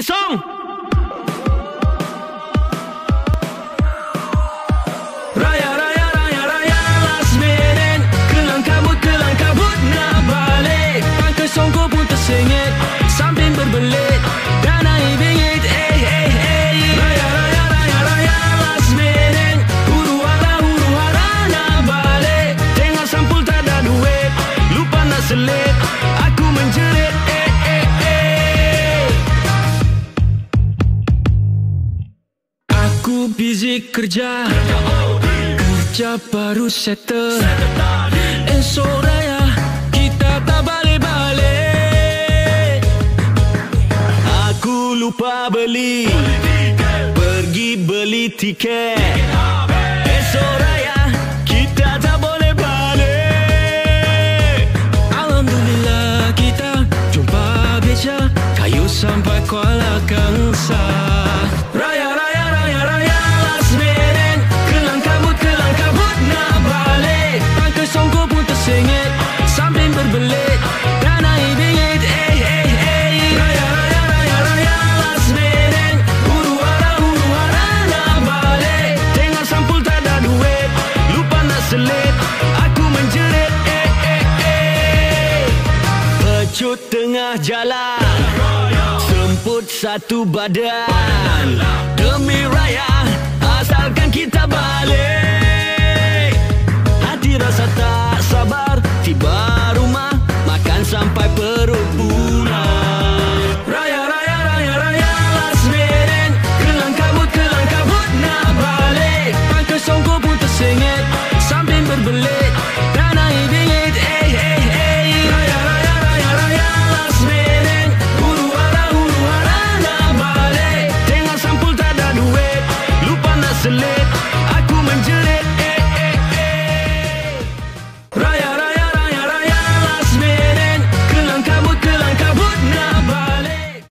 song. Raya, raya, raya, raya, last minute. Kelang kabut nak balik. Pangkat songko pun tersengit, samping berbelit dan naik bingit. Raya, raya, raya, raya, last minute. Huru hara nak balik. Tengah sampul tak ada duit, lupa nak selit. Aku menjerit. Aku busy kerja baru settle. Esok raya kita tak balik-balik. Aku lupa beli, pergi beli tiket. Esok raya kita tak boleh balik. Alhamdulillah kita jumpa beca kayu sampai Kuala Kangsar. Raya, raya, raya, raya, last minute. Kelang kabut nak balik. Pangkat songko pun tersengit, samping berbelit dan naik bingit. Raya, raya, raya, raya, last minute. Huru hara nak balik. Tengah sampul tak ada duit, lupa nak selit. Aku menjerit. Pecut tengah jalan, semput satu badan. Demi raya asalkan kita balik. Hati rasa tak sabar, tiba rumah makan sampai perut bulan. Raya, raya, raya, raya, last minute. Kelang kabut nak balik. Pangkat songko pun tersengit, samping berbelit dan naik bingit. Raya, raya, raya, raya, last minute. Huru hara nak balik. Tengah sampul tak ada duit, lupa nak selit.